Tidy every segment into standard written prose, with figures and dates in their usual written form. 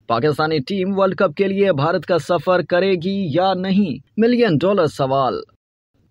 Pakistani team world cup के लिए भारत का सफर करेगी या नहीं, $1 मिलियन सवाल।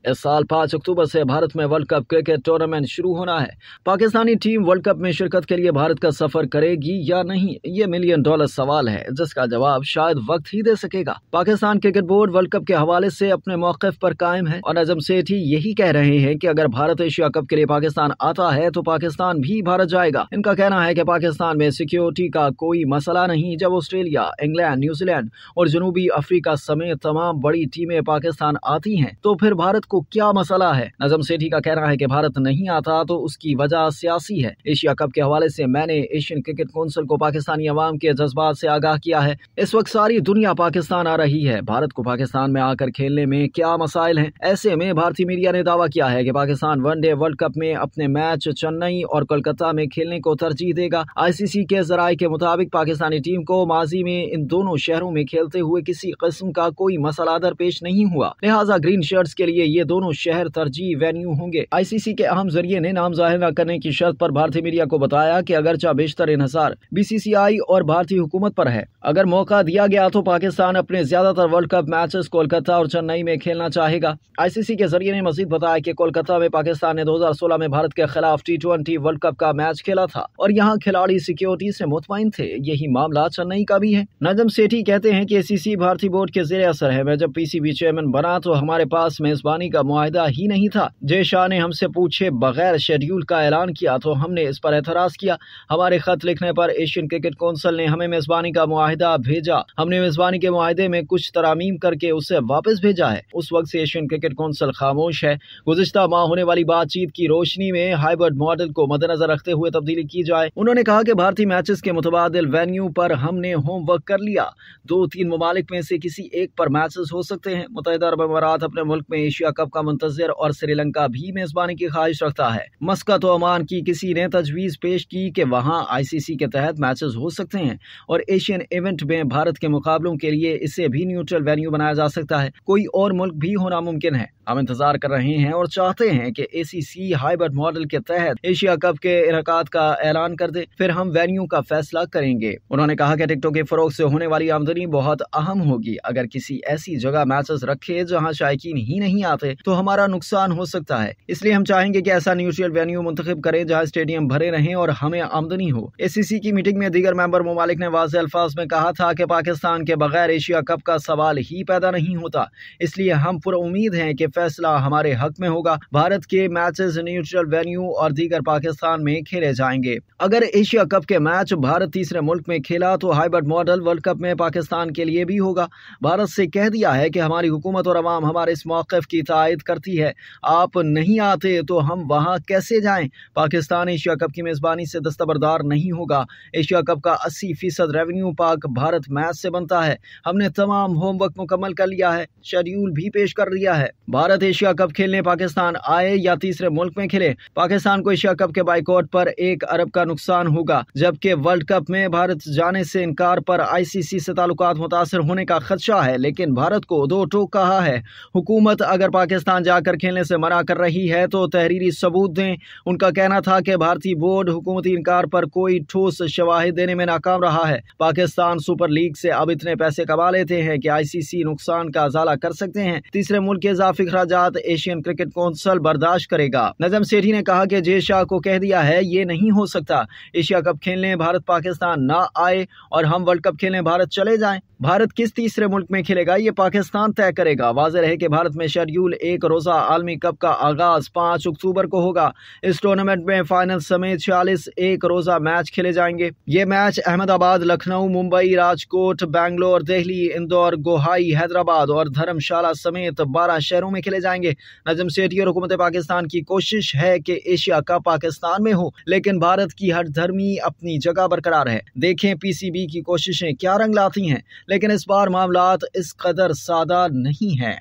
इस साल 5 अक्टूबर से भारत में वर्ल्ड कप क्रिकेट टूर्नामेंट शुरू होना है। पाकिस्तानी टीम वर्ल्ड कप में शिरकत के लिए भारत का सफर करेगी या नहीं, ये $1 मिलियन सवाल है, जिसका जवाब शायद वक्त ही दे सकेगा। Pakistan cricket board world cup के हवाले से अपने मौक़िफ़ पर कायम है और नजम सेठी यही कह रहे हैं कि अगर भारत एशिया कप के लिए पाकिस्तान आता है तो पाकिस्तान भी भारत जाएगा। इनका कहना है कि पाकिस्तान में सिक्योरिटी का कोई मसला नहीं। जब ऑस्ट्रेलिया, इंग्लैंड, न्यूजीलैंड और जनूबी अफ्रीका समेत तमाम बड़ी टीमें पाकिस्तान आती हैं तो फिर भारत को क्या मसला है। नजम सेठी का कहना है कि भारत नहीं आता तो उसकी वजह सियासी है। एशिया कप के हवाले से मैंने एशियन क्रिकेट काउंसिल को पाकिस्तानी अवाम के जज्बात से आगाह किया है। इस वक्त सारी दुनिया पाकिस्तान आ रही है, भारत को पाकिस्तान में आकर खेलने में क्या मसाइल हैं। ऐसे में भारतीय मीडिया ने दावा किया है कि पाकिस्तान वनडे वर्ल्ड कप में अपने मैच चेन्नई और कोलकाता में खेलने को तरजीह देगा। ICC के जराये के मुताबिक पाकिस्तानी टीम को माजी में इन दोनों शहरों में खेलते हुए किसी किस्म का कोई मसला दरपेश नहीं हुआ, लिहाजा ग्रीन शर्ट्स के लिए ये दोनों शहर तरजीह वेन्यू होंगे। ICC के अहम जरिए ने नाम जाहिर न करने की शर्त पर भारतीय मीडिया को बताया कि अगरचा बेशतर इन्हिसार BCCI और भारतीय हुकूमत पर है, अगर मौका दिया गया तो पाकिस्तान अपने ज्यादातर वर्ल्ड कप मैचेस कोलकाता और चेन्नई में खेलना चाहेगा। ICC के जरिए ने मजीद बताया कि कोलकाता में पाकिस्तान ने 2016 में भारत के खिलाफ T20 वर्ल्ड कप का मैच खेला था और यहाँ खिलाड़ी सिक्योरिटी से मुतमईन थे। यही मामला चेन्नई का भी है। नजम सेठी कहते हैं कि ACC भारतीय बोर्ड के ज़ेरे असर है। मैं जब PCB चेयरमैन बना तो हमारे पास मेजबानी का मुआहिदा ही नहीं था। जय शाह ने हमसे पूछे बगैर शेड्यूल का ऐलान किया तो हमने इस पर एतराज किया। हमारे खत लिखने पर एशियन क्रिकेट काउंसिल ने हमें मेजबानी का मुआहिदा भेजा। हमने मेजबानी के मुआहिदे में कुछ तरामीम करके उसे वापस भेजा है। उस वक्त से एशियन क्रिकेट काउंसिल खामोश है। गुज़िश्ता माह होने वाली बातचीत की रोशनी में हाइब्रिड मॉडल को मद्देनजर रखते हुए तब्दीली की जाए। उन्होंने कहा कि भारतीय मैचेस के मुतबादिल वेन्यू पर हमने होमवर्क कर लिया। 2-3 ममालिक में से किसी एक पर मैचेस हो सकते हैं। मुत्तहिदा अरब अमारात अपने मुल्क में एशिया कप का मुंतज़िर और श्रीलंका भी मेजबानी की ख्वाहिश रखता है। मस्कत और ओमान की किसी ने तजवीज़ पेश की कि वहां ICC के तहत मैचेस हो सकते हैं और एशियन इवेंट में भारत के मुकाबलों के लिए इसे भी न्यूट्रल वेन्यू बनाया जा सकता है। कोई और मुल्क भी होना मुमकिन है। हम इंतजार कर रहे हैं और चाहते हैं कि ACC हाइब्रिड मॉडल के तहत एशिया कप के इनकाद का ऐलान कर दे, फिर हम वेन्यू का फैसला करेंगे। उन्होंने कहा कि टिकटों के फरोग से होने वाली आमदनी बहुत अहम होगी। अगर किसी ऐसी जगह मैचेस रखे जहां शायकीन ही नहीं आते तो हमारा नुकसान हो सकता है। इसलिए हम चाहेंगे कि ऐसा न्यूट्रल वेन्यू मुंतखब करें जहां स्टेडियम भरे रहें और हमें आमदनी हो। ACC की मीटिंग में दीगर मेंबर ममालिक ने वाज़ेह अल्फाज में कहा था कि पाकिस्तान के बगैर एशिया कप का सवाल ही पैदा नहीं होता। इसलिए हम पूरा उम्मीद हैं कि फैसला हमारे हक में होगा। भारत के मैचेस न्यूट्रल वेन्यू और दीगर पाकिस्तान में खेले जाएंगे। अगर एशिया कप के मैच भारत तीसरे मुल्क में खेला तो हाइब्रिड मॉडल वर्ल्ड कप में पाकिस्तान के लिए भी होगा। भारत से कह दिया है कि हमारी हुकूमत और अवाम हमारे इस मौक़िफ़ की तायद करती है। आप नहीं आते तो हम वहां कैसे जाएं। पाकिस्तान एशिया कप की मेजबानी से दस्तबरदार नहीं होगा। एशिया कप का 80% रेवेन्यू पाक भारत मैच से बनता है। हमने तमाम होमवर्क मुकम्मल कर लिया है, शेड्यूल भी पेश कर दिया है। भारत एशिया कप खेलने पाकिस्तान आए या तीसरे मुल्क में खेले, पाकिस्तान को एशिया कप के बाइकआउट पर 1 अरब का नुकसान होगा, जबकि वर्ल्ड कप में भारत जाने से इनकार पर ICC से ताल्लुकात मुतासर होने का खदशा है। लेकिन भारत को दो टोक कहा है। हुकूमत अगर पाकिस्तान जाकर खेलने से मना कर रही है तो तहरीरी सबूत दें। उनका कहना था कि भारतीय बोर्ड हुकूमती इनकार पर कोई ठोस शवाहिद देने में नाकाम रहा है। पाकिस्तान सुपर लीग से अब इतने पैसे कमा लेते हैं कि ICC नुकसान का अजाला कर सकते हैं। तीसरे मुल्क के इजाफी खर्चात एशियन क्रिकेट काउंसिल बर्दाश्त करेगा। नजम सेठी ने कहा कि जय शाह को कह दिया है, ये नहीं हो सकता। एशिया कप खेलने भारत पाकिस्तान ना आए और हम वर्ल्ड कप खेलने भारत चले जाएं। भारत किस तीसरे मुल्क में खेलेगा ये पाकिस्तान तय करेगा। वाज़ेह रहे कि भारत में शेड्यूल 1 रोजा आलमी कप का आगाज 5 अक्टूबर को होगा। इस टूर्नामेंट में फाइनल समेत 46 1 रोजा मैच खेले जाएंगे। ये मैच अहमदाबाद, लखनऊ, मुंबई, राजकोट, बैंगलोर, दिल्ली, इंदौर, गोहाई, हैदराबाद और धर्मशाला समेत 12 शहरों में खेले जाएंगे। नजम सेठी और हुकूमत पाकिस्तान की कोशिश है कि एशिया कप पाकिस्तान में हो, लेकिन भारत की हर धर्मी अपनी जगह बरकरार है। देखें PCB की कोशिशें क्या रंग लाती हैं, लेकिन इस बार मामलात इस कदर सादा नहीं है।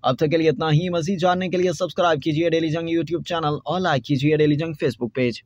अब तक के लिए इतना ही। मज़ीद जानने के लिए सब्सक्राइब कीजिए डेली जंग YouTube चैनल और लाइक कीजिए डेली जंग Facebook पेज।